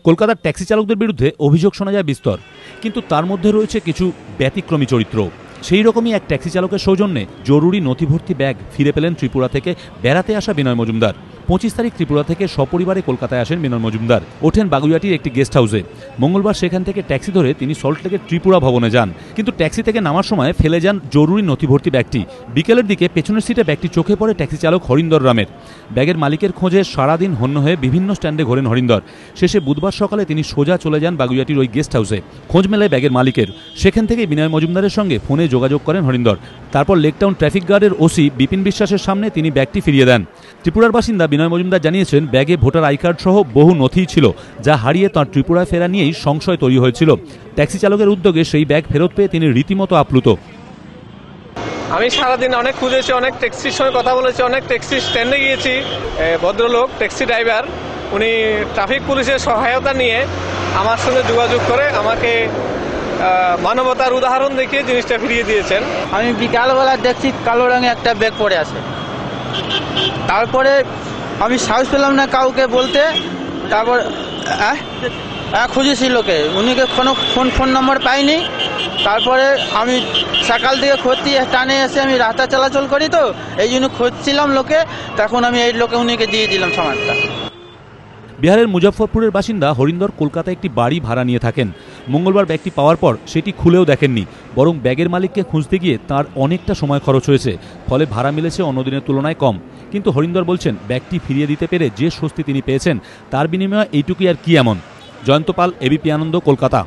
কলকাতার ট্যাক্সি চালকদের বিরুদ্ধে অভিযোগ শোনা যায় বিস্তর, কিন্তু তার মধ্যে রয়েছে কিছু ব্যতিক্রমী চরিত্র। সেই রকমই এক ট্যাক্সি চালকের সৌজন্যে জরুরি নথিভর্তি ব্যাগ ফিরে পেলেন ত্রিপুরা থেকে বেড়াতে আসা বিনয় মজুমদার। 25 তারিখ ত্রিপুরা থেকে সপরিবারে কলকাতায় আসেন বিনয় মজুমদার। ওঠেন বাগুইয়াটির একটি গেস্ট হাউসে। মঙ্গলবার সেখান থেকে ট্যাক্সি ধরে তিনি সল্টলেকের ত্রিপুরা ভবনে যান, কিন্তু ট্যাক্সি থেকে নামার সময় ফেলে যান জরুরি নথিভর্তি ব্যাগটি। বিকেলের দিকে পেছনের সিটে ব্যাগটি চোখে পড়ে ট্যাক্সি চালক হরিন্দর রামের। ব্যাগের মালিকের খোঁজে সারাদিন হন্য হয়ে বিভিন্ন স্ট্যান্ডে ঘোরেন হরিন্দর। শেষে বুধবার সকালে তিনি সোজা চলে যান বাগুইয়াটির ওই গেস্ট হাউসে। খোঁজ মেলায় ব্যাগের মালিকের। সেখান থেকেই বিনয় মজুমদারের সঙ্গে ফোনে যোগাযোগ করেন হরিন্দর। তারপর লেকটাউন ট্রাফিক গার্ডের ওসি বিপিন বিশ্বাসের সামনে তিনি ব্যাগটি ফিরিয়ে দেন। ত্রিপুরার বাসিন্দা বিনয় মজুমদার জানিয়েছেন, ব্যাগে ভোটার আই কার্ড সহ বহু নথি ছিল, যা হারিয়ে তাঁর ত্রিপুরায় ফেরা নিয়েই সংশয় তৈরি হয়েছিল। ট্যাক্সি চালকের উদ্যোগে সেই ব্যাগ ফেরত পেয়ে তিনি রীতিমতো আপ্লুত। আমি সারাদিন অনেক খুঁজেছি, অনেক ট্যাক্সির সঙ্গে কথা বলেছি, অনেক ট্যাক্সি স্ট্যান্ডে গিয়েছি। ভদ্রলোক ট্যাক্সি ড্রাইভার উনি ট্রাফিক পুলিশের সহায়তা নিয়ে আমার সঙ্গে যোগাযোগ করে আমাকে মানবতার উদাহরণ দেখিয়ে জিনিসটা ফিরিয়ে দিয়েছেন। আমি বিকালবেলা দেখছি কালো রঙে একটা ব্যাগ পড়ে আছে। তারপরে আমি সাহস পেলাম না কাউকে বলতে। তারপর খুঁজেছি লোকে, উনিকে কোনো ফোন নম্বর পাইনি। তারপরে আমি সকাল থেকে খুঁজছি, টানে এসে আমি রাস্তা চলাচল করি, তো এই জন্য খুঁজছিলাম লোকে। তখন আমি এই লোকে উনিকে দিয়ে দিলাম সমাজটা। বিহারের মুজফ্ফরপুরের বাসিন্দা হরিন্দর কলকাতায় একটি বাড়ি ভাড়া নিয়ে থাকেন। মঙ্গলবার ব্যাগটি পাওয়ার পর সেটি খুলেও দেখেননি, বরং ব্যাগের মালিককে খুঁজতে গিয়ে তার অনেকটা সময় খরচ হয়েছে। ফলে ভাড়া মিলেছে অন্যদিনের তুলনায় কম। কিন্তু হরিন্দর বলছেন, ব্যাগটি ফিরিয়ে দিতে পেরে যে স্বস্তি তিনি পেয়েছেন তার বিনিময়ে এইটুকুই আর কি এমন। জয়ন্ত পাল, এবিপি আনন্দ, কলকাতা।